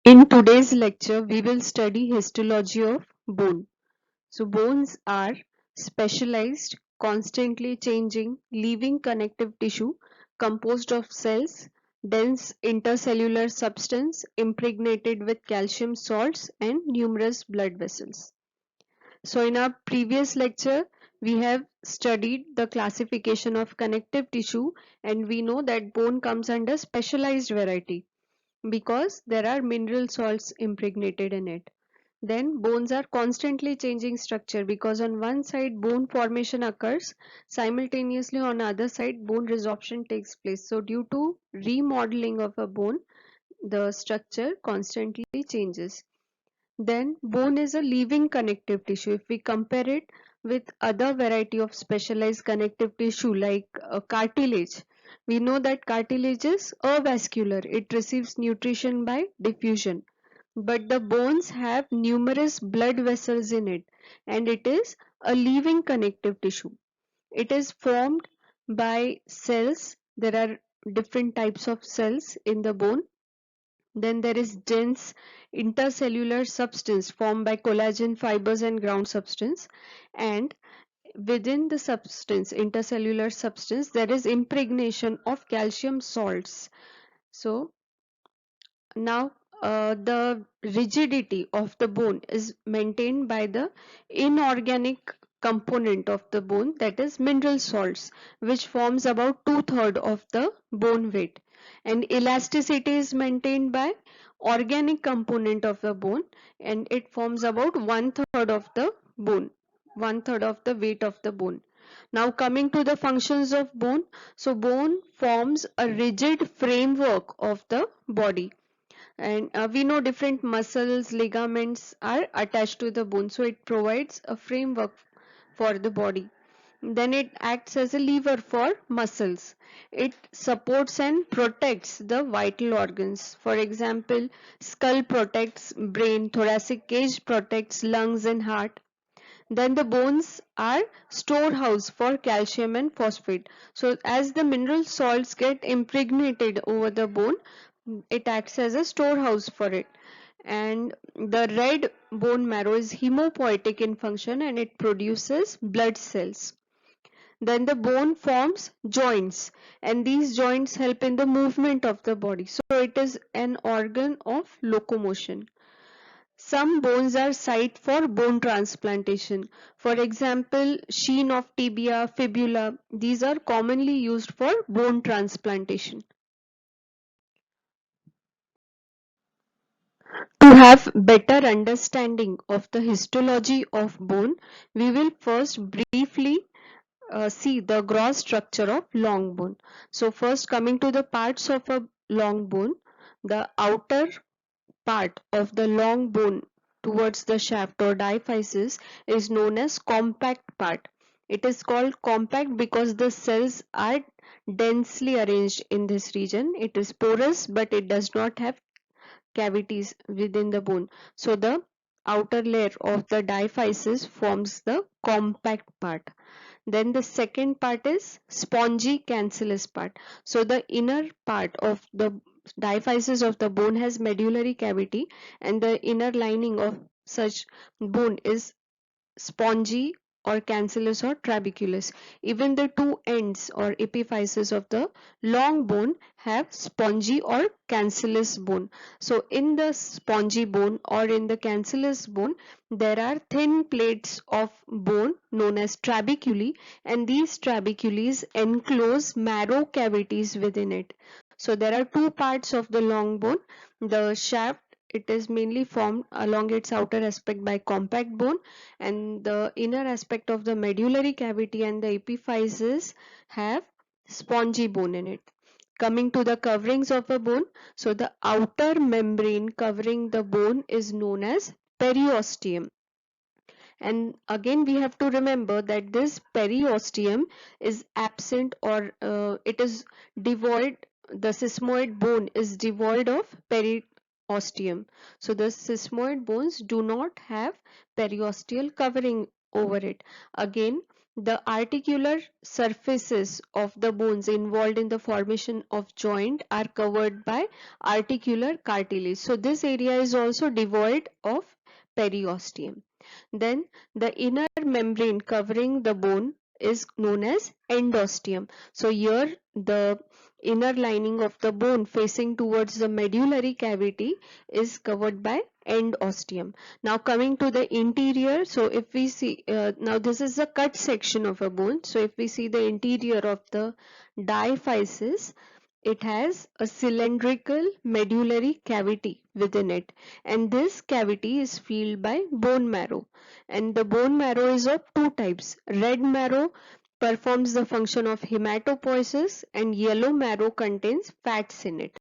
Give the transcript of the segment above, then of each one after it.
In today's lecture, we will study histology of bone. So bones are specialized, constantly changing, living connective tissue composed of cells, dense intercellular substance impregnated with calcium salts and numerous blood vessels. So in our previous lecture, we have studied the classification of connective tissue, and we know that bone comes under specialized variety because there are mineral salts impregnated in it. Then bones are constantly changing structure because on one side bone formation occurs, simultaneously on the other side bone resorption takes place. So due to remodeling of a bone, the structure constantly changes. Then bone is a living connective tissue. If we compare it with other variety of specialized connective tissue like cartilage, we know that cartilage is avascular. It receives nutrition by diffusion. But the bones have numerous blood vessels in it, and it is a living connective tissue. It is formed by cells. There are different types of cells in the bone. Then there is dense intercellular substance formed by collagen fibers and ground substance. And within the substance, intercellular substance, there is impregnation of calcium salts. So now the rigidity of the bone is maintained by the inorganic component of the bone, that is mineral salts, which forms about two-thirds of the bone weight, and elasticity is maintained by organic component of the bone, and it forms about one-third of the bone, one-third of the weight of the bone. Now coming to the functions of bone, so bone forms a rigid framework of the body, and we know different muscles, ligaments are attached to the bone, so it provides a framework for the body. Then it acts as a lever for muscles. It supports and protects the vital organs. For example, skull protects brain, thoracic cage protects lungs and heart. Then the bones are storehouse for calcium and phosphate. So as the mineral salts get impregnated over the bone, it acts as a storehouse for it. And the red bone marrow is hemopoietic in function, and it produces blood cells. Then the bone forms joints, and these joints help in the movement of the body. So it is an organ of locomotion. Some bones are site for bone transplantation. For example, sheen of tibia, fibula, these are commonly used for bone transplantation. To have better understanding of the histology of bone, we will first briefly see the gross structure of long bone. So first, coming to the parts of a long bone, the outer part of the long bone towards the shaft or diaphysis is known as compact part. It is called compact because the cells are densely arranged in this region. It is porous, but it does not have cavities within the bone. So the outer layer of the diaphysis forms the compact part. Then the second part is spongy cancellous part. So the inner part of the diaphysis of the bone has medullary cavity, and the inner lining of such bone is spongy or cancellous or trabeculous. Even the two ends or epiphyses of the long bone have spongy or cancellous bone. So in the spongy bone or in the cancellous bone, there are thin plates of bone known as trabeculae, and these trabecules enclose marrow cavities within it. So there are two parts of the long bone. The shaft, it is mainly formed along its outer aspect by compact bone, and the inner aspect of the medullary cavity and the epiphyses have spongy bone in it. Coming to the coverings of a bone, so the outer membrane covering the bone is known as periosteum. And again we have to remember that this periosteum is absent, or it is devoid, the sesamoid bone is devoid of periosteum. So the sesamoid bones do not have periosteal covering over it. Again, The articular surfaces of the bones involved in the formation of joint are covered by articular cartilage. So this area is also devoid of periosteum. Then the inner membrane covering the bone is known as endosteum. So here the inner lining of the bone facing towards the medullary cavity is covered by endosteum. Now coming to the interior, so if we see, now this is a cut section of a bone. So if we see the interior of the diaphysis, it has a cylindrical medullary cavity within it, and this cavity is filled by bone marrow, and the bone marrow is of two types. Red marrow performs the function of hematopoiesis, and yellow marrow contains fats in it.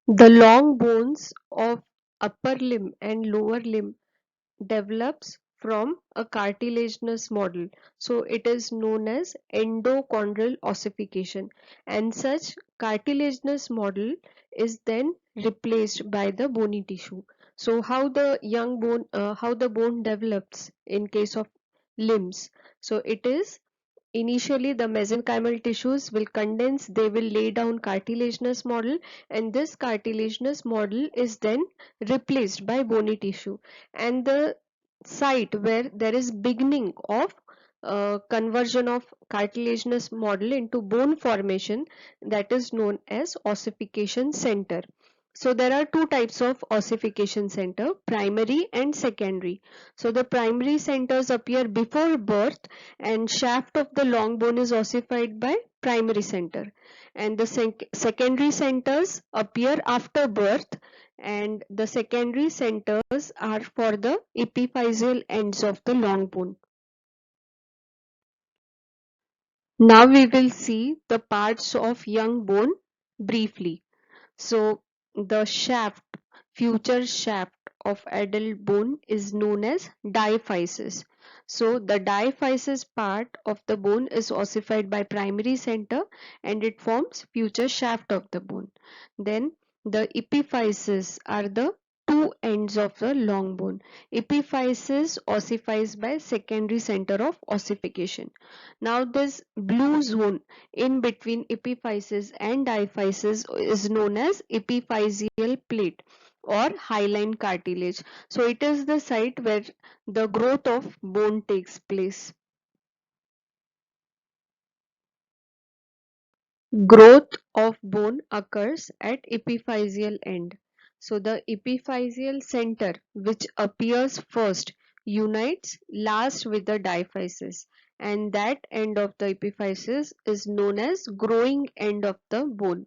The long bones of upper limb and lower limb develops from a cartilaginous model. So it is known as endochondral ossification, and such cartilaginous model is then replaced by the bony tissue. So how the bone develops in case of limbs. So it is initially the mesenchymal tissues will condense, they will lay down cartilaginous model, and this cartilaginous model is then replaced by bony tissue, and the site where there is beginning of conversion of cartilaginous model into bone formation, that is known as ossification center. So there are two types of ossification center, primary and secondary. So the primary centers appear before birth, and shaft of the long bone is ossified by primary center, and the secondary centers appear after birth, and the secondary centers are for the epiphyseal ends of the long bone. Now we will see the parts of young bone briefly. So the shaft, future shaft of adult bone is known as diaphysis. So the diaphysis part of the bone is ossified by primary center, and it forms future shaft of the bone. Then the epiphyses are the two ends of the long bone. Epiphysis ossifies by secondary center of ossification. Now this blue zone in between epiphysis and diaphysis is known as epiphyseal plate or hyaline cartilage. So it is the site where the growth of bone takes place. Growth of bone occurs at epiphyseal end. So the epiphyseal center, which appears first, unites last with the diaphysis, and that end of the epiphysis is known as growing end of the bone.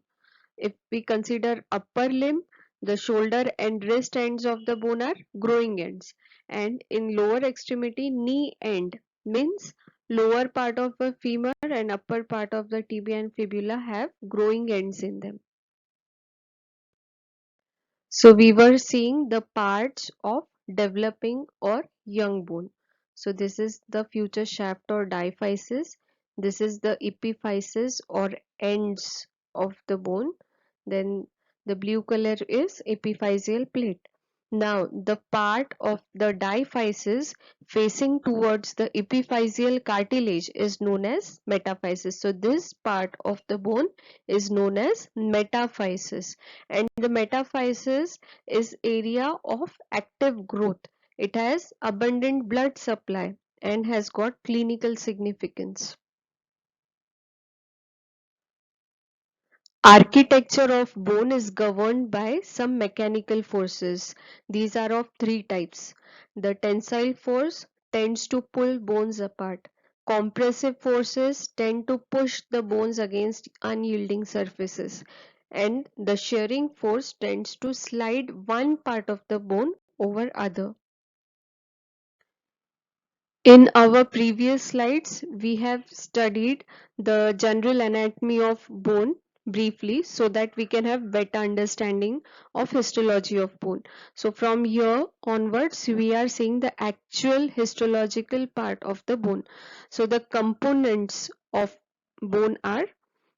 If we consider upper limb, the shoulder and wrist ends of the bone are growing ends, and in lower extremity, knee end means lower part of the femur and upper part of the tibia and fibula have growing ends in them. So we were seeing the parts of developing or young bone. So this is the future shaft or diaphysis. This is the epiphysis or ends of the bone. Then the blue color is epiphyseal plate. Now the part of the diaphysis facing towards the epiphyseal cartilage is known as metaphysis. So this part of the bone is known as metaphysis, and the metaphysis is area of active growth. It has abundant blood supply and has got clinical significance. Architecture of bone is governed by some mechanical forces. These are of three types. The tensile force tends to pull bones apart. Compressive forces tend to push the bones against unyielding surfaces. And the shearing force tends to slide one part of the bone over other. In our previous slides, we have studied the general anatomy of bone briefly so that we can have better understanding of histology of bone. So from here onwards, we are seeing the actual histological part of the bone. So the components of bone are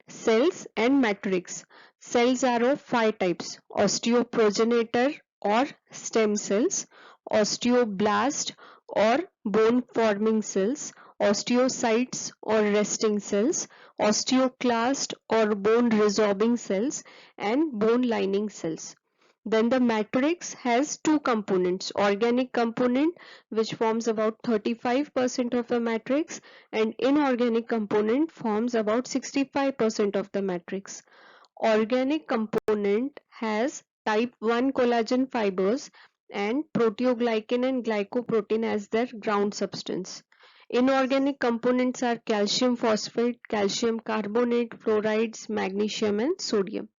cells and matrix. Cells are of five types: osteoprogenitor or stem cells, osteoblast, or bone forming cells, osteocytes or resting cells, osteoclast or bone resorbing cells, and bone lining cells. Then the matrix has two components, organic component which forms about 35% of the matrix and inorganic component forms about 65% of the matrix. Organic component has type 1 collagen fibers and proteoglycan and glycoprotein as their ground substance. Inorganic components are calcium phosphate, calcium carbonate, fluorides, magnesium and sodium.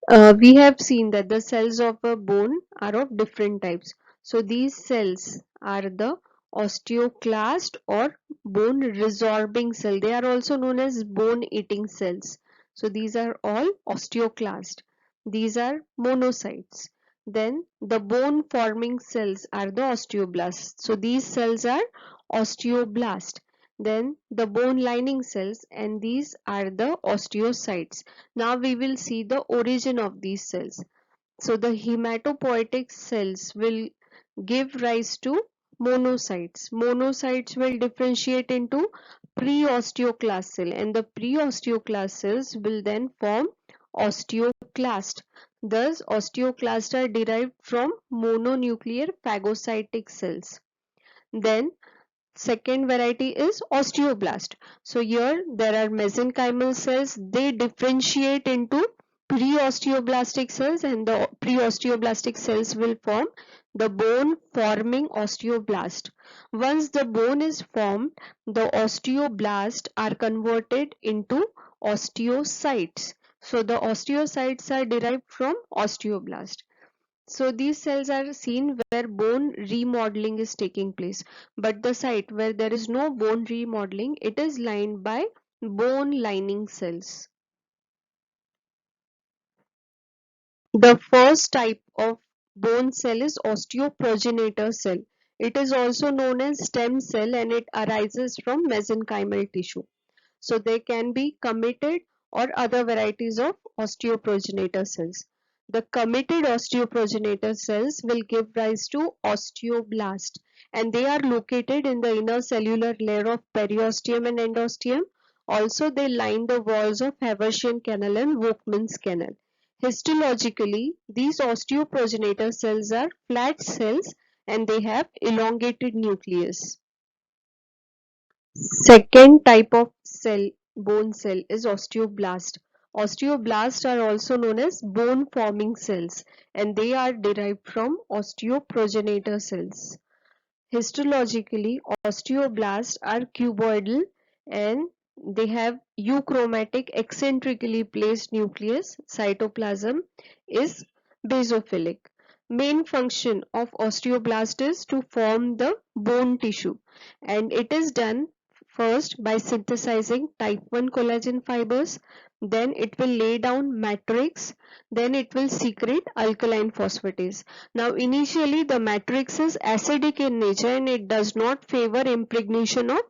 We have seen that the cells of a bone are of different types. So these cells are the osteoclast or bone resorbing cell. They are also known as bone eating cells. So these are all osteoclast. These are monocytes. Then the bone forming cells are the osteoblasts. So these cells are osteoblast. Then the bone lining cells, and these are the osteocytes. Now we will see the origin of these cells. So the hematopoietic cells will give rise to monocytes. Monocytes will differentiate into pre-osteoclast cell, and the pre-osteoclast cells will then form osteoclast. Thus osteoclasts are derived from mononuclear phagocytic cells. Then second variety is osteoblast. So here there are mesenchymal cells. They differentiate into pre-osteoblastic cells, and the pre-osteoblastic cells will form the bone forming osteoblast. Once the bone is formed, the osteoblast are converted into osteocytes. So the osteocytes are derived from osteoblast. So these cells are seen where bone remodeling is taking place, but the site where there is no bone remodeling, it is lined by bone lining cells. The first type of bone cell is osteoprogenitor cell. It is also known as stem cell, and it arises from mesenchymal tissue. So they can be committed or other varieties of osteoprogenitor cells. The committed osteoprogenitor cells will give rise to osteoblast, and they are located in the inner cellular layer of periosteum and endosteum. Also, they line the walls of Haversian canal and Volkmann's canal. Histologically, these osteoprogenitor cells are flat cells and they have elongated nucleus. Second type of cell, bone cell, is osteoblast. Osteoblasts are also known as bone forming cells, and they are derived from osteoprogenitor cells. Histologically, osteoblasts are cuboidal and they have euchromatic eccentrically placed nucleus. Cytoplasm is basophilic. Main function of osteoblast is to form the bone tissue, and it is done first by synthesizing type 1 collagen fibers, then it will lay down matrix, then it will secrete alkaline phosphatase. Now initially the matrix is acidic in nature and it does not favor impregnation of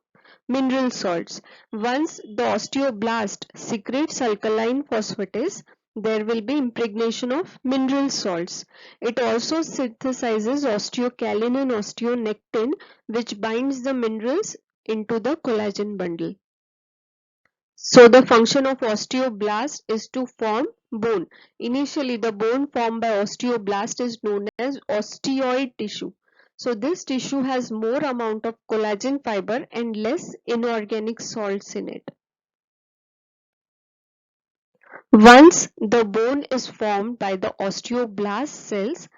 mineral salts. Once the osteoblast secretes alkaline phosphatase, there will be impregnation of mineral salts. It also synthesizes osteocalin and osteonectin, which binds the minerals into the collagen bundle. So the function of osteoblast is to form bone. Initially, the bone formed by osteoblast is known as osteoid tissue. So this tissue has more amount of collagen fiber and less inorganic salts in it. Once the bone is formed by the osteoblast cells,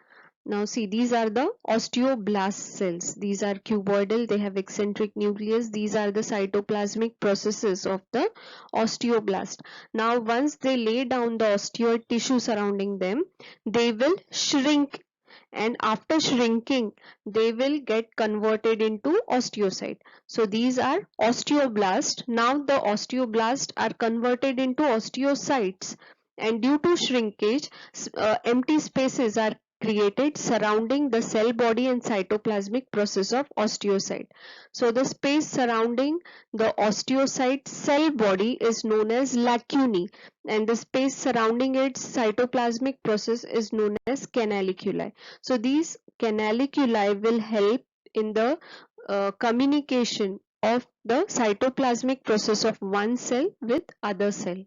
now see, these are the osteoblast cells. These are cuboidal, they have eccentric nucleus. These are the cytoplasmic processes of the osteoblast. Now once they lay down the osteoid tissue surrounding them, they will shrink, and after shrinking they will get converted into osteocyte. So these are osteoblasts. Now the osteoblasts are converted into osteocytes, and due to shrinkage, empty spaces are created surrounding the cell body and cytoplasmic process of osteocyte. So the space surrounding the osteocyte cell body is known as lacunae, and the space surrounding its cytoplasmic process is known as canaliculi. So these canaliculi will help in the communication of the cytoplasmic process of one cell with other cell.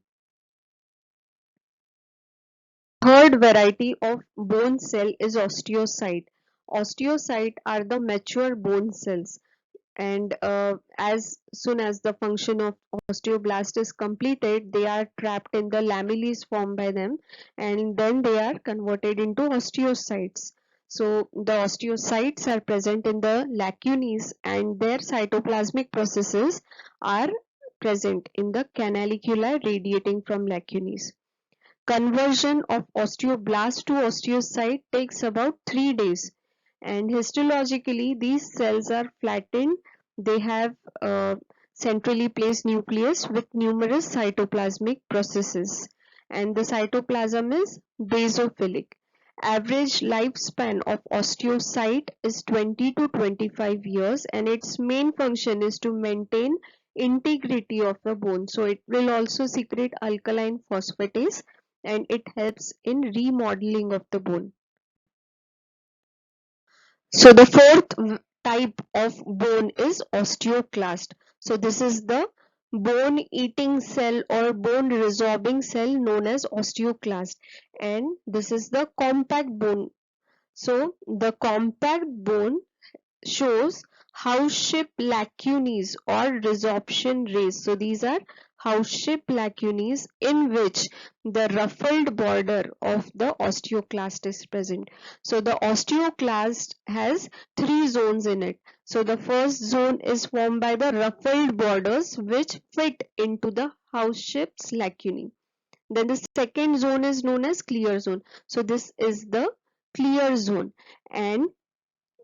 Third variety of bone cell is osteocyte. Osteocyte are the mature bone cells, and as soon as the function of osteoblast is completed, they are trapped in the lamellae formed by them, and then they are converted into osteocytes. So the osteocytes are present in the lacunae, and their cytoplasmic processes are present in the canaliculi radiating from lacunae. Conversion of osteoblast to osteocyte takes about 3 days, and histologically these cells are flattened. They have a centrally placed nucleus with numerous cytoplasmic processes, and the cytoplasm is basophilic. Average lifespan of osteocyte is 20 to 25 years, and its main function is to maintain integrity of the bone. So it will also secrete alkaline phosphatase, and it helps in remodeling of the bone. So the fourth type of bone is osteoclast. So this is the bone eating cell or bone resorbing cell known as osteoclast, and this is the compact bone. So the compact bone shows house-shaped lacunae or resorption rays. So these are house-shaped lacunae in which the ruffled border of the osteoclast is present. So the osteoclast has three zones in it. So the first zone is formed by the ruffled borders which fit into the house-shaped lacunae. Then the second zone is known as clear zone. So this is the clear zone, and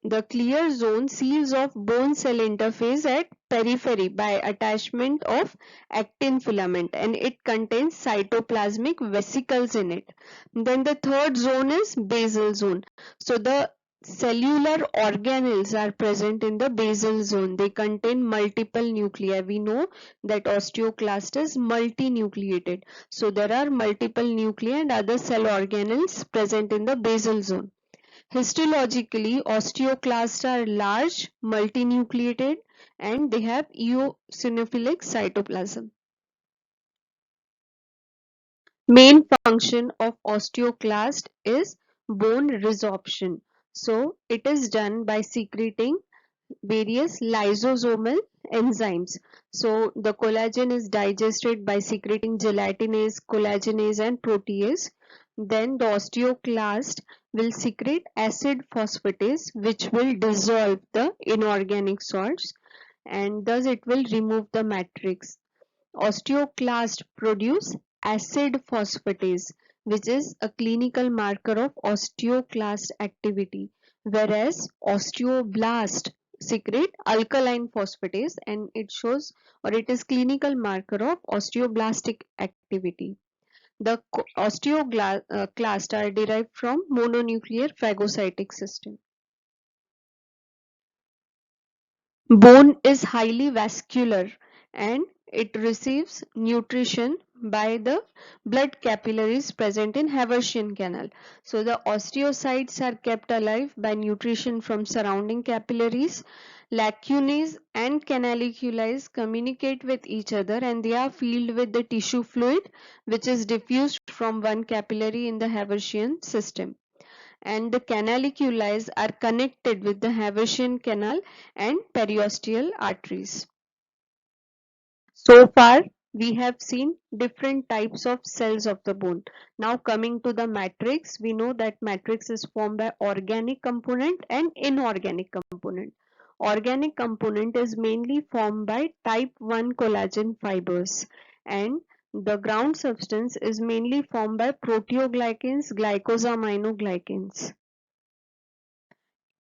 the clear zone seals off bone cell interface at periphery by attachment of actin filament, and it contains cytoplasmic vesicles in it. Then the third zone is basal zone. So the cellular organelles are present in the basal zone. They contain multiple nuclei. We know that osteoclast is multinucleated. So there are multiple nuclei and other cell organelles present in the basal zone. Histologically, osteoclasts are large, multinucleated, and they have eosinophilic cytoplasm. Main function of osteoclast is bone resorption. So it is done by secreting various lysosomal enzymes. So the collagen is digested by secreting gelatinase, collagenase and protease. Then the osteoclast will secrete acid phosphatase which will dissolve the inorganic salts, and thus it will remove the matrix. Osteoclast produce acid phosphatase, which is a clinical marker of osteoclast activity, whereas osteoblast secrete alkaline phosphatase, and it shows, or it is clinical marker of osteoblastic activity. The osteoclast are derived from mononuclear phagocytic system. Bone is highly vascular, and it receives nutrition by the blood capillaries present in Haversian canal. So the osteocytes are kept alive by nutrition from surrounding capillaries. Lacunae and canaliculi communicate with each other, and they are filled with the tissue fluid which is diffused from one capillary in the Haversian system, and the canaliculi are connected with the Haversian canal and periosteal arteries. So far, we have seen different types of cells of the bone. Now coming to the matrix, we know that matrix is formed by organic component and inorganic component. Organic component is mainly formed by type 1 collagen fibers, and the ground substance is mainly formed by proteoglycans, glycosaminoglycans.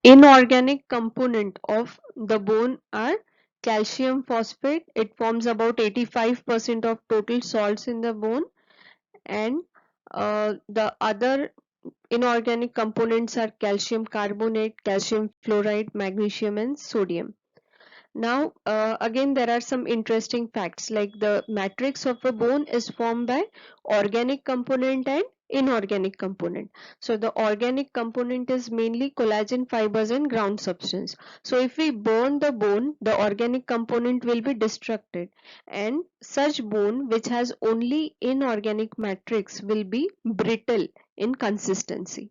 Inorganic component of the bone are calcium phosphate. It forms about 85% of total salts in the bone, and the other inorganic components are calcium carbonate, calcium fluoride, magnesium and sodium. Now again, there are some interesting facts, like the matrix of a bone is formed by organic component and inorganic component. So the organic component is mainly collagen fibers and ground substance. So if we burn the bone, the organic component will be destructed, and such bone which has only inorganic matrix will be brittle in consistency.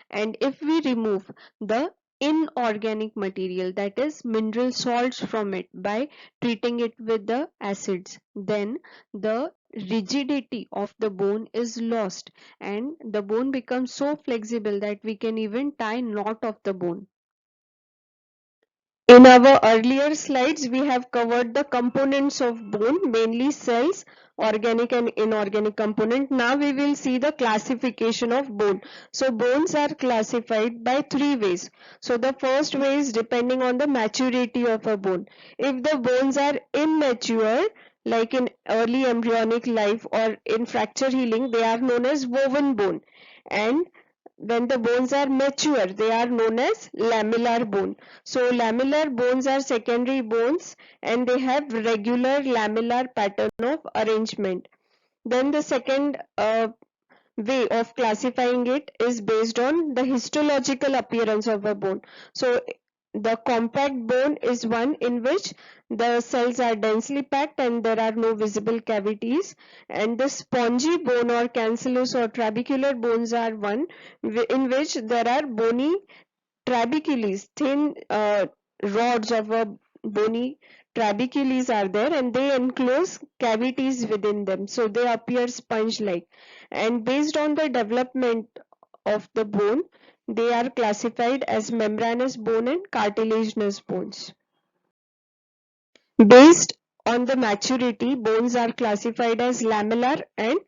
And if we remove the inorganic material, that is mineral salts, from it by treating it with the acids, then the rigidity of the bone is lost and the bone becomes so flexible that we can even tie knot of the bone. In our earlier slides, we have covered the components of bone, mainly cells, organic and inorganic component. Now we will see the classification of bone. So bones are classified by three ways. So the first way is depending on the maturity of a bone. If the bones are immature, like in early embryonic life or in fracture healing, they are known as woven bone. And when the bones are mature, they are known as lamellar bone. So lamellar bones are secondary bones and they have regular lamellar pattern of arrangement. Then the second way of classifying it is based on the histological appearance of a bone. So the compact bone is one in which the cells are densely packed and there are no visible cavities, and the spongy bone or cancellous or trabecular bones are one in which there are bony trabecules, thin rods of a bony trabecules are there and they enclose cavities within them, so they appear sponge like. And based on the development of the bone, they are classified as membranous bone and cartilaginous bones. Based on the maturity, bones are classified as lamellar and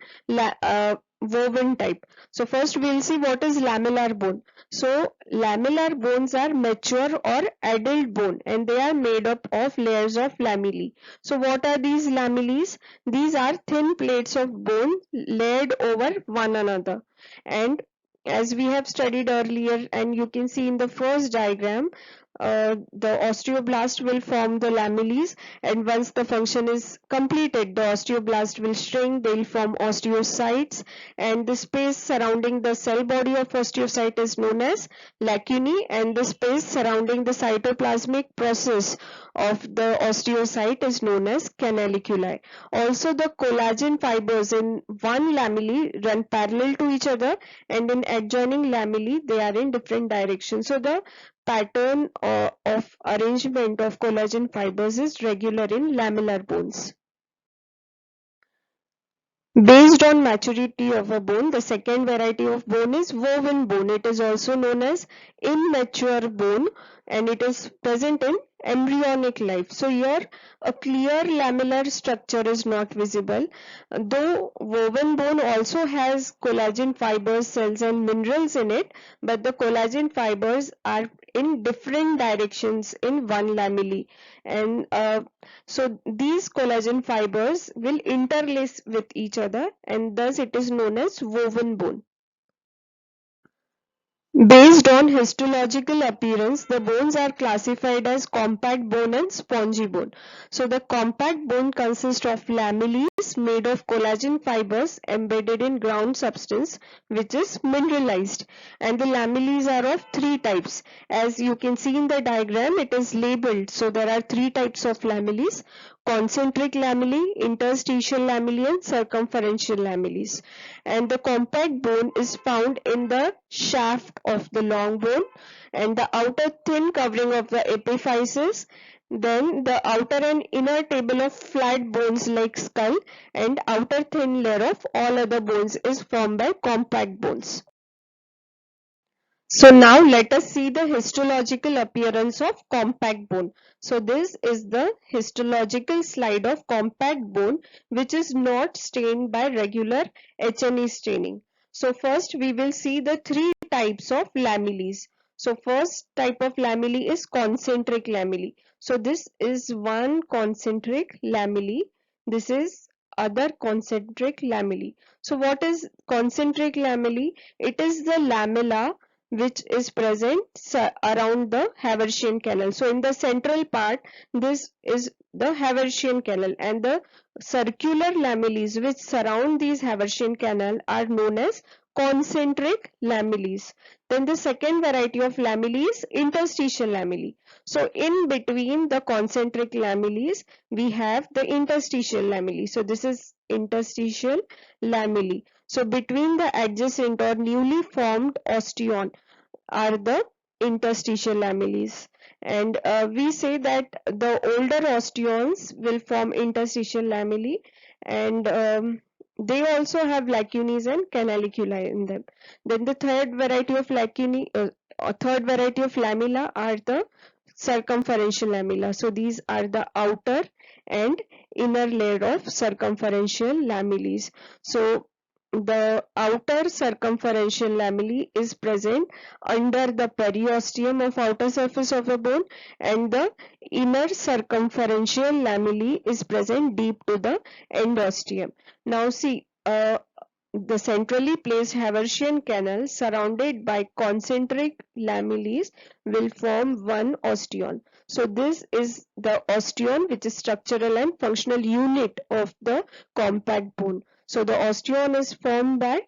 woven type. So first we'll see what is lamellar bone. So lamellar bones are mature or adult bone and they are made up of layers of lamellae. So what are these lamellae? These are thin plates of bone layered over one another. And as we have studied earlier, and you can see in the first diagram, the osteoblast will form the lamellae, and once the function is completed, the osteoblast will shrink, they will form osteocytes, and the space surrounding the cell body of osteocyte is known as lacunae, and the space surrounding the cytoplasmic process of the osteocyte is known as canaliculi. Also, the collagen fibers in one lamellae run parallel to each other, and in adjoining lamellae they are in different directions. So the pattern of arrangement of collagen fibers is regular in lamellar bones. Based on maturity of a bone, the second variety of bone is woven bone. It is also known as immature bone and it is present in embryonic life. So here a clear lamellar structure is not visible. Though woven bone also has collagen fibers, cells and minerals in it, but the collagen fibers are in different directions in one lamellae, and so these collagen fibers will interlace with each other and thus it is known as woven bone. Based on histological appearance, the bones are classified as compact bone and spongy bone. So the compact bone consists of lamellae made of collagen fibers embedded in ground substance which is mineralized, and the lamellae are of three types. As you can see in the diagram, it is labeled. So there are three types of lamellae: concentric lamellae, interstitial lamellae and circumferential lamellae. And the compact bone is found in the shaft of the long bone and the outer thin covering of the epiphysis, then the outer and inner table of flat bones like skull, and outer thin layer of all other bones is formed by compact bones. So now let us see the histological appearance of compact bone. So this is the histological slide of compact bone which is not stained by regular H&E staining. So first we will see the three types of lamellae. So first type of lamellae is concentric lamellae. So this is one concentric lamellae. This is other concentric lamellae. So what is concentric lamellae? It is the lamella which is present around the Haversian canal. So in the central part, this is the Haversian canal, and the circular lamellae which surround these Haversian canal are known as concentric lamellae. Then the second variety of lamellae is interstitial lamellae. So in between the concentric lamellae, we have the interstitial lamellae. So this is interstitial lamellae. So between the adjacent or newly formed osteon are the interstitial lamellae. And we say that the older osteons will form interstitial lamellae, and they also have lacunae and canaliculi in them. Then the third variety of lamella are the circumferential lamella. So these are the outer and inner layer of circumferential lamellae. So the outer circumferential lamellae is present under the periosteum of outer surface of the bone, and the inner circumferential lamellae is present deep to the endosteum. Now see, the centrally placed Haversian canal surrounded by concentric lamellae will form one osteon. So this is the osteon, which is structural and functional unit of the compact bone. So the osteon is formed by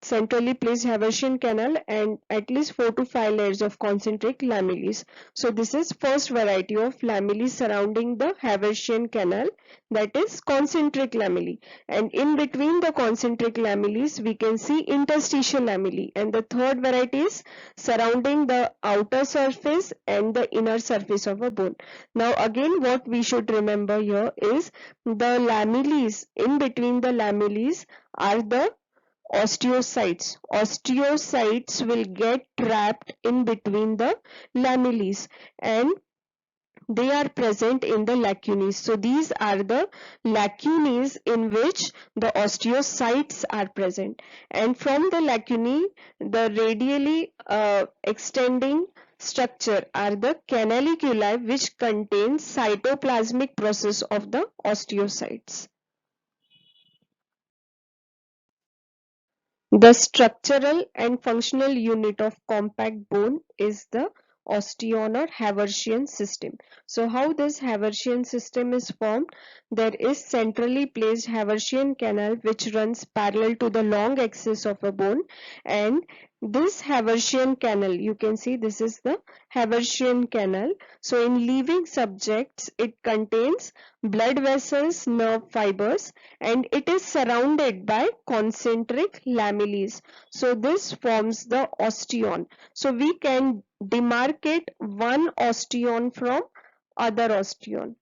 centrally placed Haversian canal and at least 4 to 5 layers of concentric lamellae. So this is first variety of lamellae surrounding the Haversian canal, that is concentric lamellae. And in between the concentric lamellae we can see interstitial lamellae, and the third variety is surrounding the outer surface and the inner surface of a bone. Now again, what we should remember here is the lamellae, in between the lamellae are the osteocytes. Osteocytes will get trapped in between the lamellae, and they are present in the lacunae. So these are the lacunae in which the osteocytes are present, and from the lacunae, the radially extending structure are the canaliculi, which contains cytoplasmic process of the osteocytes. The structural and functional unit of compact bone is the Osteon or Haversian system. So how this Haversian system is formed? There is centrally placed Haversian canal which runs parallel to the long axis of a bone, and this Haversian canal, you can see this is the Haversian canal. So in living subjects, it contains blood vessels, nerve fibers, and it is surrounded by concentric lamellae. So this forms the osteon. So we can demarcate one osteon from other osteon.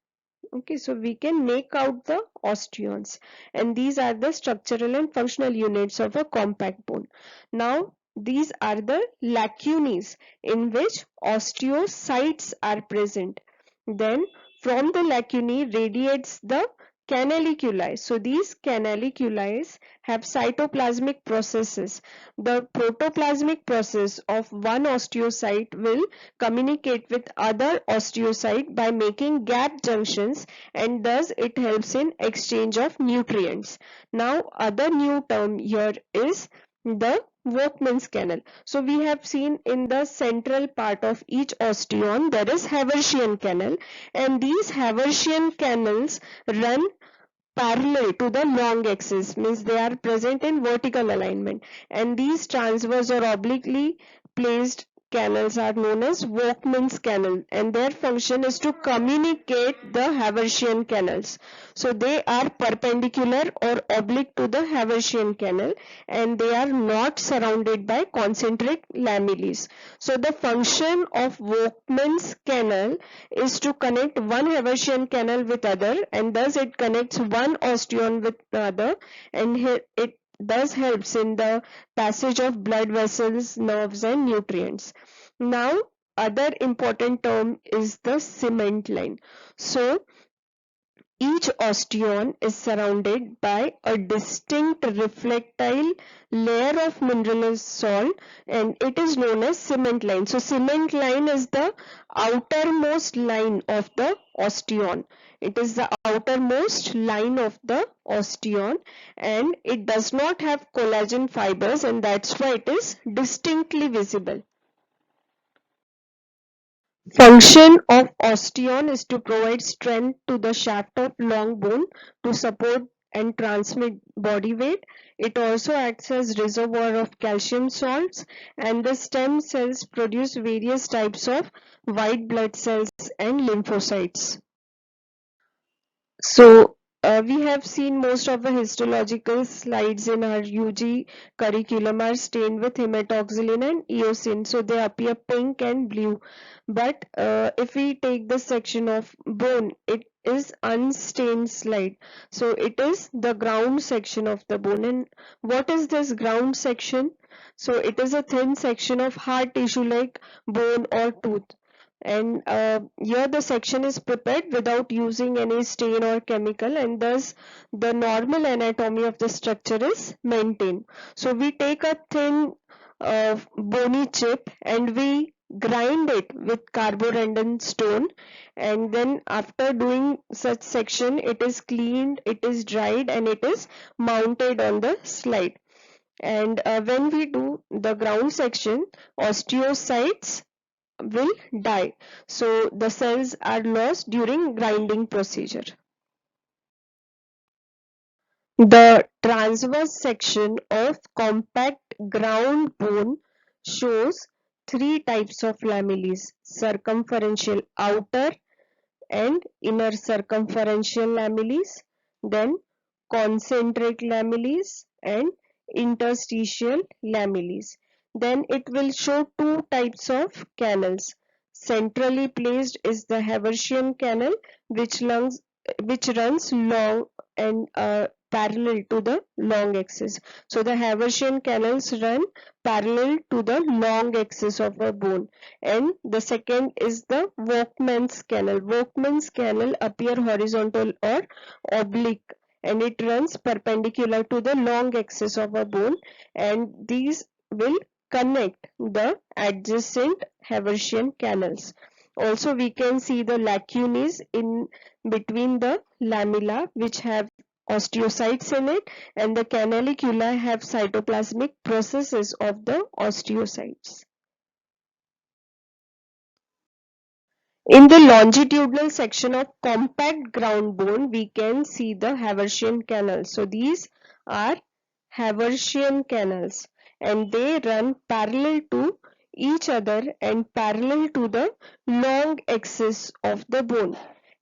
Okay, so we can make out the osteons, and these are the structural and functional units of a compact bone. Now these are the lacunae in which osteocytes are present. Then from the lacunae radiates the canaliculi. So these canaliculi have cytoplasmic processes. The protoplasmic process of one osteocyte will communicate with other osteocyte by making gap junctions, and thus it helps in exchange of nutrients. Now other new term here is the Workman's canal. So we have seen in the central part of each osteon there is Haversian canal, and these Haversian canals run parallel to the long axis, means they are present in vertical alignment, and these transverse or obliquely placed canals are known as Workman's canal, and their function is to communicate the Haversian canals. So they are perpendicular or oblique to the Haversian canal, and they are not surrounded by concentric lamellae. So the function of Workman's canal is to connect one Haversian canal with other, and thus it connects one osteon with the other, and it thus helps in the passage of blood vessels, nerves, and nutrients. Now other important term is the cement line. So each osteon is surrounded by a distinct reflectile layer of mineralized salt, and it is known as cement line. So cement line is the outermost line of the osteon. It is the outermost line of the osteon, and it does not have collagen fibers, and that's why it is distinctly visible. Function of osteon is to provide strength to the shaft of long bone to support and transmit body weight. It also acts as reservoir of calcium salts, and the stem cells produce various types of white blood cells and lymphocytes. So we have seen most of the histological slides in our UG curriculum are stained with hematoxylin and eosin, so they appear pink and blue. But if we take the section of bone, it is unstained slide. So it is the ground section of the bone. And what is this ground section? So it is a thin section of hard tissue like bone or tooth, and here the section is prepared without using any stain or chemical, and thus the normal anatomy of the structure is maintained. So we take a thin bony chip and we grind it with carborundum stone, and then after doing such section it is cleaned, it is dried, and it is mounted on the slide. And when we do the ground section, osteocytes will die. So the cells are lost during grinding procedure. The transverse section of compact ground bone shows three types of lamellas: circumferential outer and inner circumferential lamellas, then concentric lamellas and interstitial lamellas. Then it will show two types of canals. Centrally placed is the Haversian canal, which, which runs long and parallel to the long axis. So the Haversian canals run parallel to the long axis of a bone. And the second is the Workman's canal. Workman's canal appear horizontal or oblique, and it runs perpendicular to the long axis of a bone, and these will connect the adjacent Haversian canals. Also we can see the lacunae in between the lamella, which have osteocytes in it, and the canaliculi have cytoplasmic processes of the osteocytes. In the longitudinal section of compact ground bone, we can see the Haversian canals. So these are Haversian canals, and they run parallel to each other and parallel to the long axis of the bone.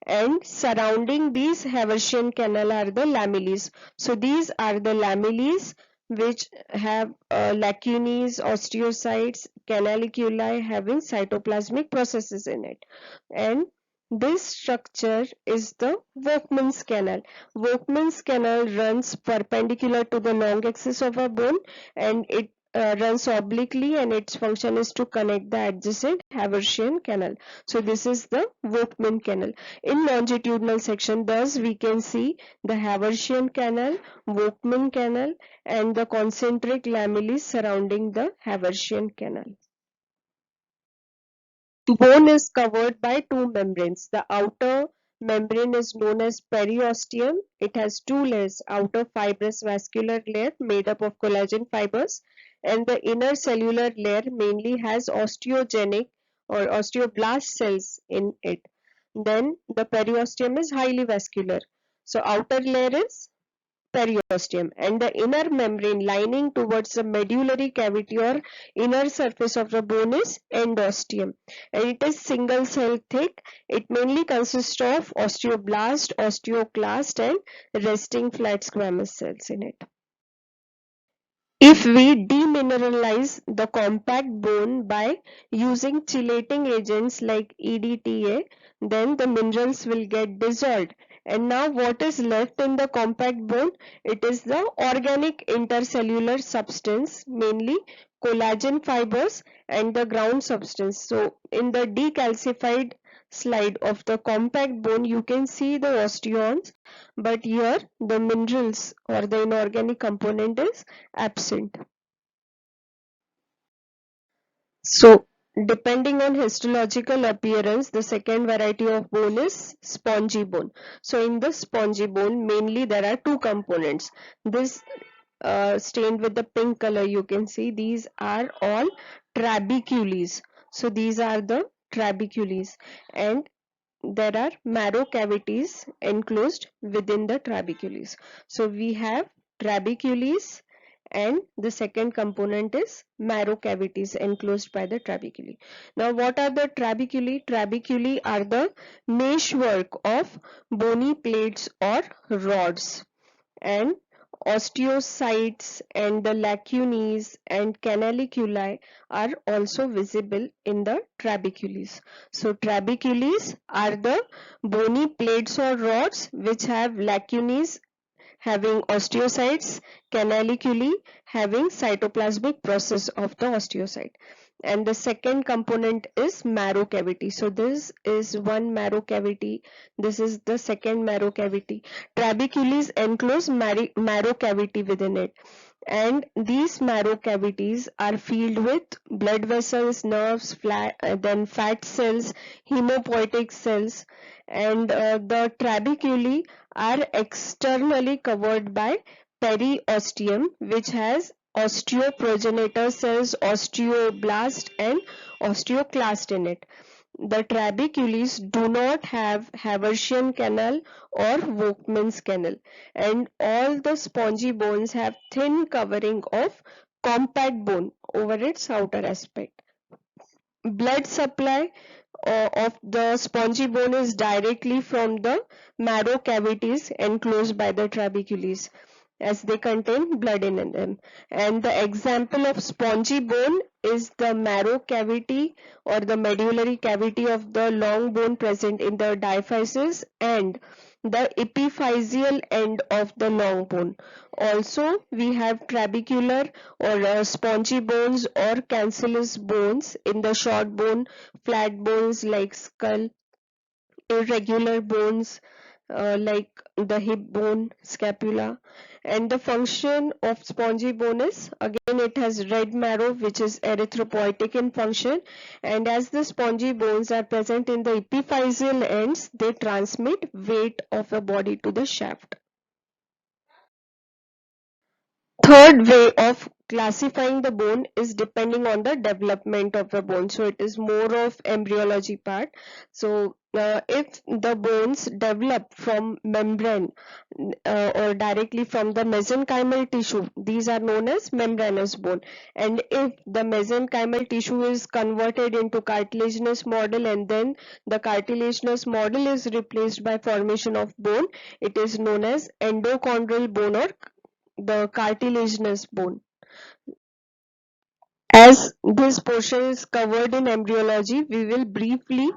And surrounding these Haversian canal are the lamellas. So these are the lamellas which have lacunae, osteocytes, canaliculi having cytoplasmic processes in it. And this structure is the Workman's canal. Workman's canal runs perpendicular to the long axis of a bone, and it runs obliquely, and its function is to connect the adjacent Haversian canal. So this is the Workman canal. In longitudinal section, thus we can see the Haversian canal, Workman canal, and the concentric lamellae surrounding the Haversian canal. Bone is covered by two membranes. The outer membrane is known as periosteum. It has two layers: outer fibrous vascular layer made up of collagen fibers, and the inner cellular layer mainly has osteogenic or osteoblast cells in it. Then the periosteum is highly vascular. So outer layer is periosteum, and the inner membrane lining towards the medullary cavity or inner surface of the bone is endosteum, and it is single cell thick. It mainly consists of osteoblast, osteoclast, and resting flat squamous cells in it. If we demineralize the compact bone by using chelating agents like EDTA, then the minerals will get dissolved. And now what is left in the compact bone? It is the organic intercellular substance, mainly collagen fibers and the ground substance. So in the decalcified slide of the compact bone, you can see the osteons, but here the minerals or the inorganic component is absent. So depending on histological appearance, the second variety of bone is spongy bone. So in the spongy bone, mainly there are two components. This stained with the pink color, you can see these are all trabecules. So these are the trabecules, and there are marrow cavities enclosed within the trabecules. So we have trabecules, and the second component is marrow cavities enclosed by the trabeculae. Now what are the trabeculae? Trabeculae are the meshwork of bony plates or rods, and osteocytes and the lacunae and canaliculi are also visible in the trabecules. So trabecules are the bony plates or rods which have lacunae having osteocytes, canaliculi having cytoplasmic process of the osteocyte. And the second component is marrow cavity. So this is one marrow cavity, this is the second marrow cavity. Trabecules enclose marrow cavity within it, and these marrow cavities are filled with blood vessels, nerves, then fat cells, hemopoietic cells, and the trabeculae are externally covered by periosteum, which has osteoprogenitor cells, osteoblast, and osteoclast in it. The trabecules do not have Haversian canal or Volkmann's canal, and all the spongy bones have thin covering of compact bone over its outer aspect. Blood supply of the spongy bone is directly from the marrow cavities enclosed by the trabecules, as they contain blood in them. And the example of spongy bone is the marrow cavity or the medullary cavity of the long bone present in the diaphysis and the epiphyseal end of the long bone. Also, we have trabecular or spongy bones or cancellous bones in the short bone, flat bones like skull, irregular bones like the hip bone, scapula. And the function of spongy bone is, again, it has red marrow which is erythropoietic in function, and as the spongy bones are present in the epiphyseal ends, they transmit weight of a body to the shaft. Third way of classifying the bone is depending on the development of the bone. So it is more of embryology part. So if the bones develop from membrane or directly from the mesenchymal tissue, these are known as membranous bone. And if the mesenchymal tissue is converted into cartilaginous model and then the cartilaginous model is replaced by formation of bone, it is known as endochondral bone or the cartilaginous bone. As this portion is covered in embryology, we will briefly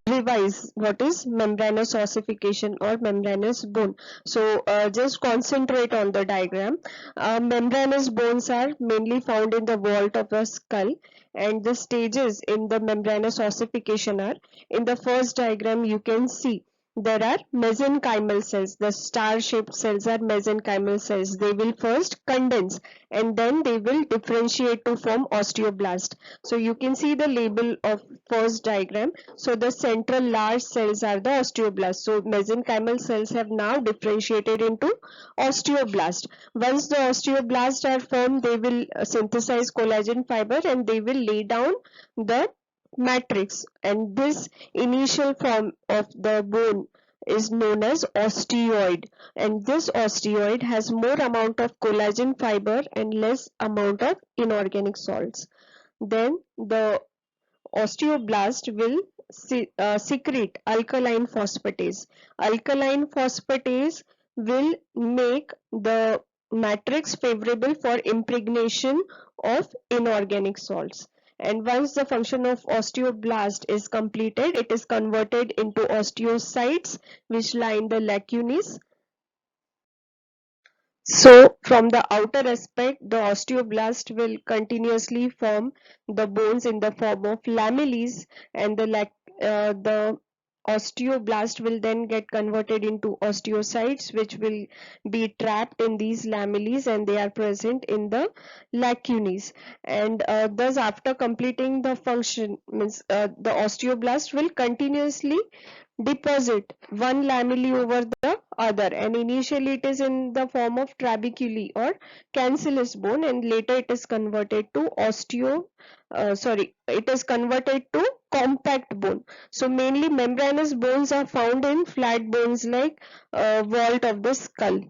revise what is membranous ossification or membranous bone. So just concentrate on the diagram. Membranous bones are mainly found in the vault of the skull, and the stages in the membranous ossification are, in the first diagram you can see there are mesenchymal cells. The star-shaped cells are mesenchymal cells. They will first condense and then they will differentiate to form osteoblast. So you can see the label of first diagram. So the central large cells are the osteoblast. So mesenchymal cells have now differentiated into osteoblast. Once the osteoblast are formed, they will synthesize collagen fiber and they will lay down the matrix, and this initial form of the bone is known as osteoid, and this osteoid has more amount of collagen fiber and less amount of inorganic salts. Then the osteoblast will secrete alkaline phosphatase. Alkaline phosphatase will make the matrix favorable for impregnation of inorganic salts. And once the function of osteoblast is completed, it is converted into osteocytes which line the lacunae. So from the outer aspect, the osteoblast will continuously form the bones in the form of lamellae, and the osteoblast will then get converted into osteocytes which will be trapped in these lamellae, and they are present in the lacunae. And thus after completing the function, means the osteoblast will continuously deposit one lamellae over the other, and initially it is in the form of trabeculae or cancellous bone, and later it is converted to it is converted to compact bone. So mainly membranous bones are found in flat bones like vault of the skull.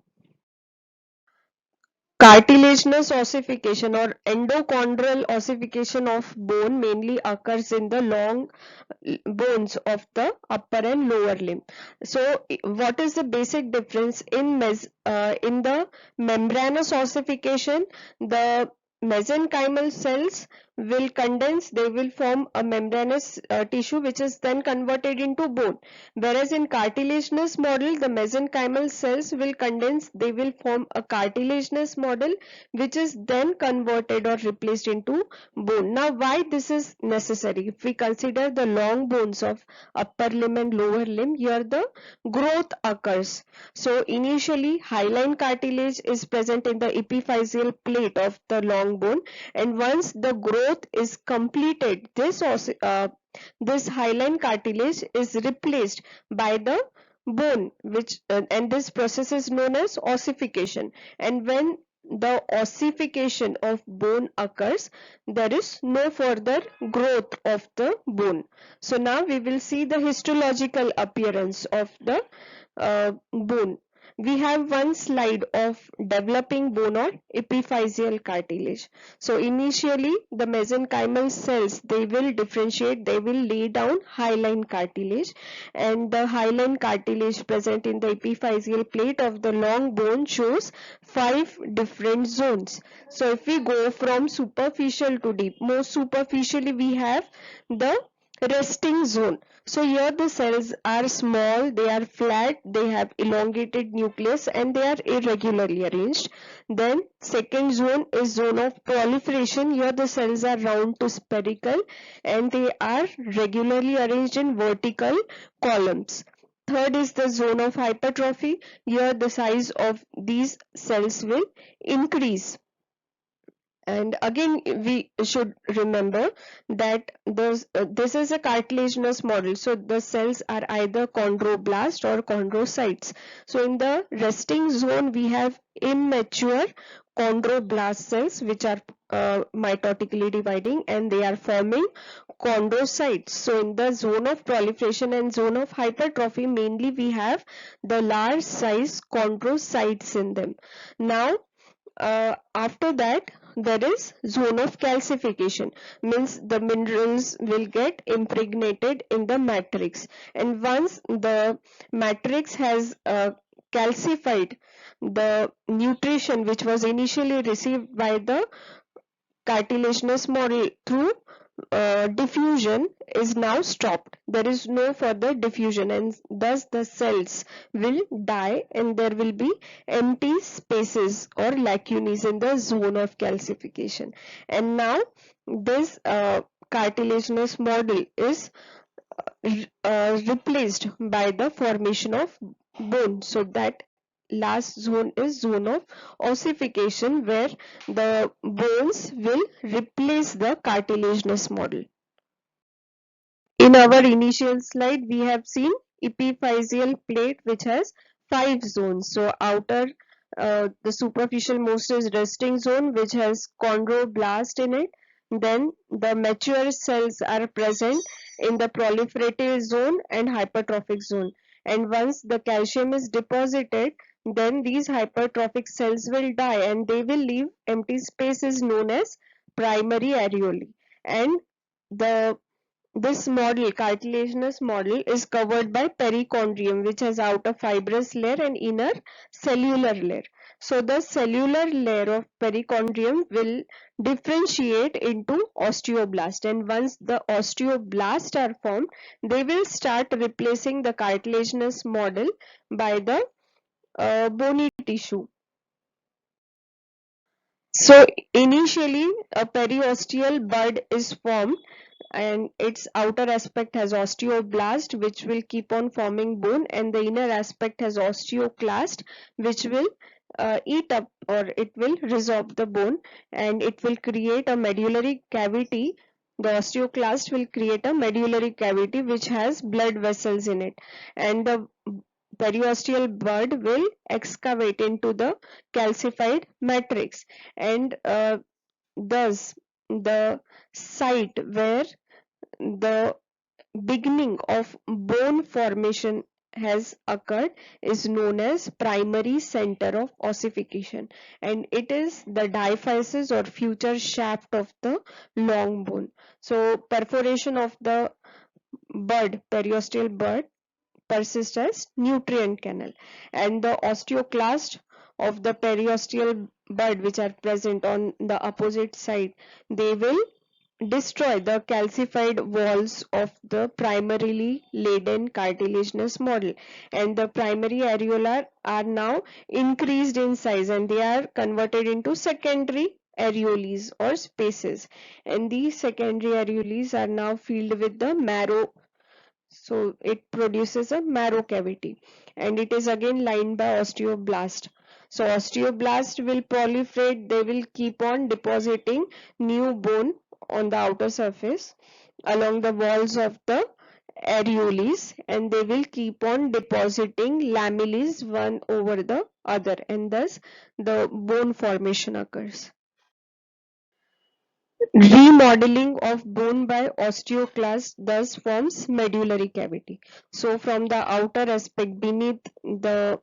Cartilaginous ossification or endochondral ossification of bone mainly occurs in the long bones of the upper and lower limb. So what is the basic difference in the membranous ossification? The mesenchymal cells will condense, they will form a membranous tissue which is then converted into bone, whereas in cartilaginous model the mesenchymal cells will condense, they will form a cartilaginous model which is then converted or replaced into bone. Now why this is necessary? If we consider the long bones of upper limb and lower limb, here the growth occurs. So initially hyaline cartilage is present in the epiphyseal plate of the long bone, and once the growth is completed, this hyaline cartilage is replaced by the bone, which and this process is known as ossification. And when the ossification of bone occurs, there is no further growth of the bone. So now we will see the histological appearance of the bone. We have one slide of developing bone or epiphyseal cartilage. So initially the mesenchymal cells, they will differentiate, they will lay down hyaline cartilage, and the hyaline cartilage present in the epiphyseal plate of the long bone shows 5 different zones. So if we go from superficial to deep, most superficially we have the resting zone. So here the cells are small, they are flat, they have elongated nucleus, and they are irregularly arranged. Then second zone is zone of proliferation. Here the cells are round to spherical and they are regularly arranged in vertical columns. Third is the zone of hypertrophy. Here the size of these cells will increase. And again we should remember that this is a cartilaginous model, so the cells are either chondroblast or chondrocytes. So in the resting zone we have immature chondroblast cells which are mitotically dividing, and they are forming chondrocytes. So in the zone of proliferation and zone of hypertrophy, mainly we have the large size chondrocytes in them. Now after that there is zone of calcification, means the minerals will get impregnated in the matrix, and once the matrix has calcified, the nutrition which was initially received by the cartilaginous model through diffusion is now stopped. There is no further diffusion, and thus the cells will die and there will be empty spaces or lacunae in the zone of calcification. And now this cartilaginous model is replaced by the formation of bone. So that last zone is zone of ossification, where the bones will replace the cartilaginous model. In our initial slide, we have seen epiphyseal plate which has 5 zones. So outer, the superficial most is resting zone which has chondroblast in it. Then the mature cells are present in the proliferative zone and hypertrophic zone. And once the calcium is deposited, then these hypertrophic cells will die and they will leave empty spaces known as primary areolae. And the this model, cartilaginous model, is covered by perichondrium, which has outer fibrous layer and inner cellular layer. So the cellular layer of perichondrium will differentiate into osteoblast, and once the osteoblasts are formed, they will start replacing the cartilaginous model by the bony tissue. So initially a periosteal bud is formed, and its outer aspect has osteoblast which will keep on forming bone, and the inner aspect has osteoclast which will eat up, or it will resorb the bone, and it will create a medullary cavity the osteoclast will create a medullary cavity which has blood vessels in it, and the periosteal bud will excavate into the calcified matrix, and thus the site where the beginning of bone formation has occurred is known as primary center of ossification, and it is the diaphysis or future shaft of the long bone. So perforation of the bud, periosteal bud, persists as nutrient canal, and the osteoclast of the periosteal bud which are present on the opposite side, they will destroy the calcified walls of the primarily laden cartilaginous model, and the primary areolar are now increased in size and they are converted into secondary areoles or spaces, and these secondary areoles are now filled with the marrow. So it produces a marrow cavity, and it is again lined by osteoblast. So osteoblast will proliferate, they will keep on depositing new bone on the outer surface along the walls of the areoles, and they will keep on depositing lamellas one over the other, and thus the bone formation occurs. Remodeling of bone by osteoclast thus forms medullary cavity. So from the outer aspect beneath the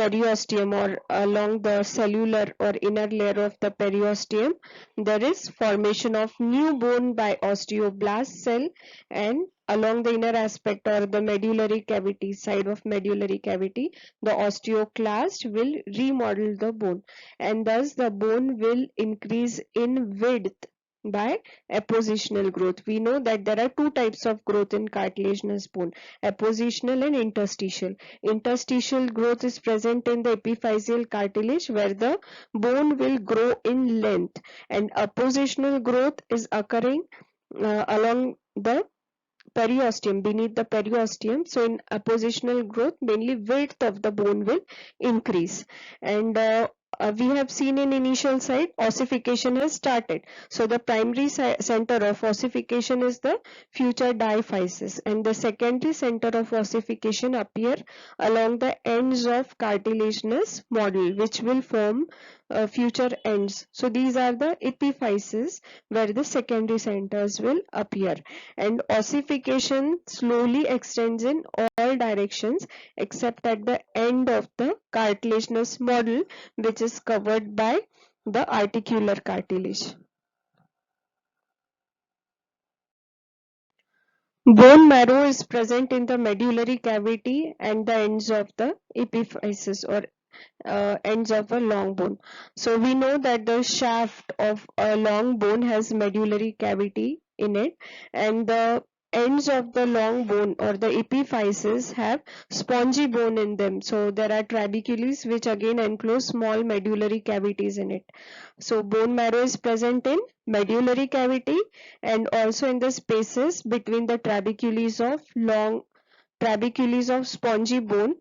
periosteum or along the cellular or inner layer of the periosteum, there is formation of new bone by osteoblast cell, and along the inner aspect or the medullary cavity side of medullary cavity, the osteoclast will remodel the bone, and thus the bone will increase in width by appositional growth. We know that there are two types of growth in cartilaginous bone, appositional and interstitial. Interstitial growth is present in the epiphyseal cartilage where the bone will grow in length, and appositional growth is occurring along the periosteum, beneath the periosteum. So in appositional growth, mainly width of the bone will increase, and we have seen in initial site ossification has started. So the primary center of ossification is the future diaphysis, and the secondary center of ossification appear along the ends of cartilaginous model which will form future ends. So these are the epiphyses where the secondary centers will appear, and ossification slowly extends in all directions except at the end of the cartilaginous model which is covered by the articular cartilage. Bone marrow is present in the medullary cavity and the ends of the epiphysis or ends of a long bone. So we know that the shaft of a long bone has medullary cavity in it, and the ends of the long bone or the epiphyses have spongy bone in them. So there are trabecules which again enclose small medullary cavities in it. So bone marrow is present in medullary cavity and also in the spaces between the trabecules of spongy bone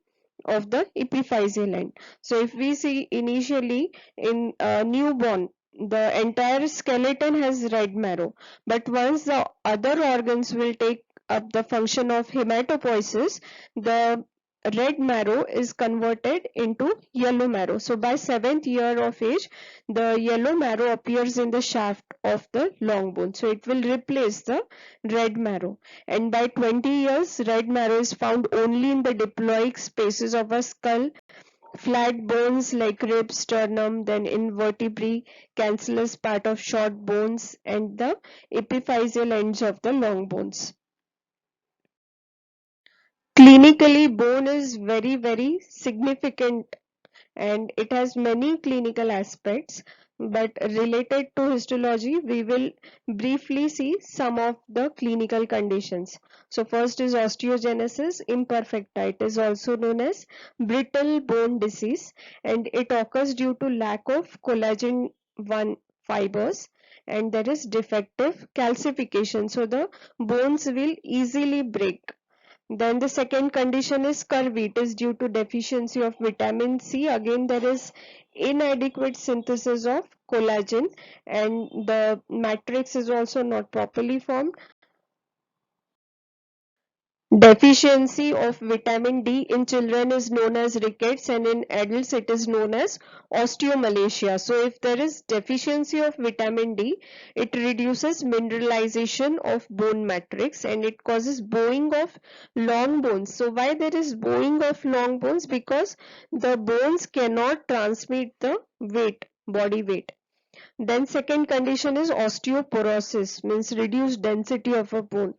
of the epiphyseal end. So if we see initially in newborn, the entire skeleton has red marrow, but once the other organs will take up the function of hematopoiesis, the red marrow is converted into yellow marrow. So by 7th year of age, the yellow marrow appears in the shaft of the long bone. So it will replace the red marrow, and by 20 years red marrow is found only in the diploic spaces of a skull, flat bones like ribs, sternum, then in vertebrae, cancellous part of short bones, and the epiphyseal ends of the long bones. Clinically, bone is very significant and it has many clinical aspects, but related to histology we will briefly see some of the clinical conditions. So first is osteogenesis imperfecta. It is also known as brittle bone disease, and it occurs due to lack of collagen 1 fibers, and there is defective calcification, so the bones will easily break. Then the second condition is scurvy. It is due to deficiency of vitamin C. Again, there is inadequate synthesis of collagen, and the matrix is also not properly formed. Deficiency of vitamin D in children is known as rickets, and in adults it is known as osteomalacia. So if there is deficiency of vitamin D, it reduces mineralization of bone matrix and it causes bowing of long bones. So why there is bowing of long bones? Because the bones cannot transmit the weight, body weight. Then second condition is osteoporosis, means reduced density of a bone.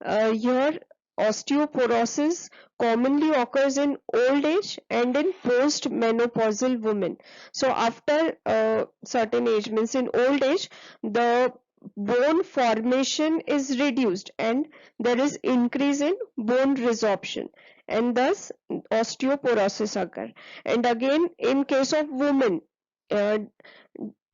Here osteoporosis commonly occurs in old age and in post-menopausal women. So after a certain age, means in old age, the bone formation is reduced and there is increase in bone resorption, and thus osteoporosis occur. And again in case of women, uh,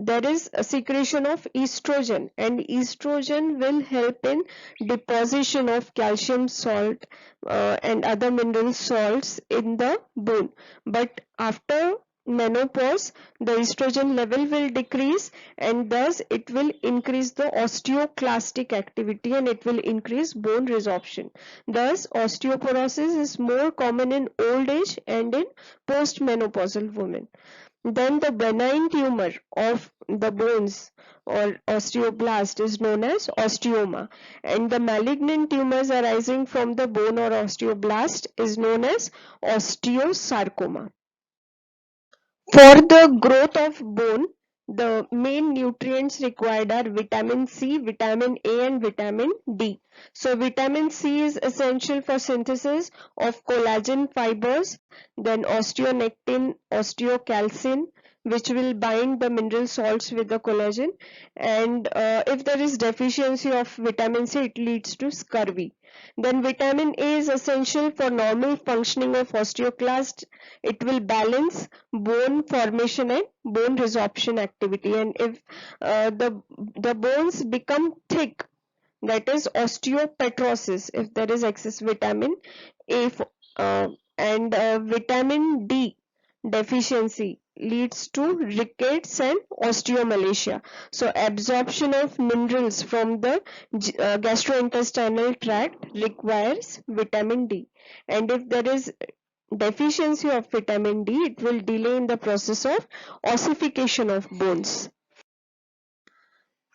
there is a secretion of estrogen, and estrogen will help in deposition of calcium salt and other mineral salts in the bone. But after menopause, the estrogen level will decrease and thus it will increase the osteoclastic activity and it will increase bone resorption. Thus osteoporosis is more common in old age and in postmenopausal women. Then the benign tumor of the bones or osteoblast is known as osteoma, and the malignant tumors arising from the bone or osteoblast is known as osteosarcoma. For the growth of bone, the main nutrients required are vitamin C, vitamin A and vitamin D. So vitamin C is essential for synthesis of collagen fibers, then osteonectin, osteocalcin, which will bind the mineral salts with the collagen, and if there is deficiency of vitamin C, it leads to scurvy. Then vitamin A is essential for normal functioning of osteoclast. It will balance bone formation and bone resorption activity, and if the bones become thick, that is osteopetrosis, if there is excess vitamin A, uh, and vitamin D deficiency leads to rickets and osteomalacia. So absorption of minerals from the gastrointestinal tract requires vitamin D, and if there is deficiency of vitamin D, it will delay in the process of ossification of bones.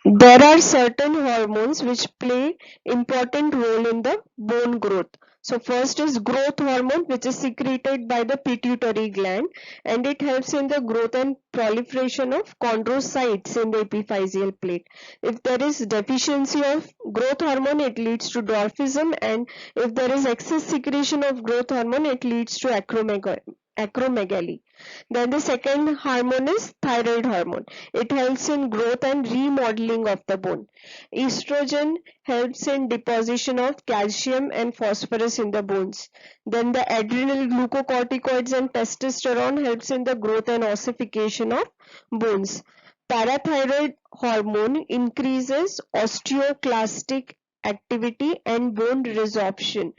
There are certain hormones which play important role in the bone growth. So first is growth hormone, which is secreted by the pituitary gland, and it helps in the growth and proliferation of chondrocytes in the epiphyseal plate. If there is deficiency of growth hormone, it leads to dwarfism, and if there is excess secretion of growth hormone, it leads to acromegaly. Then the second hormone is thyroid hormone. It helps in growth and remodeling of the bone. Estrogen helps in deposition of calcium and phosphorus in the bones. Then the adrenal glucocorticoids and testosterone helps in the growth and ossification of bones. Parathyroid hormone increases osteoclastic activity and bone resorption,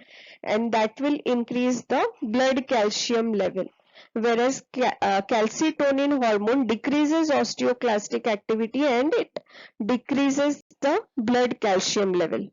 and that will increase the blood calcium level, whereas calcitonin hormone decreases osteoclastic activity and it decreases the blood calcium level.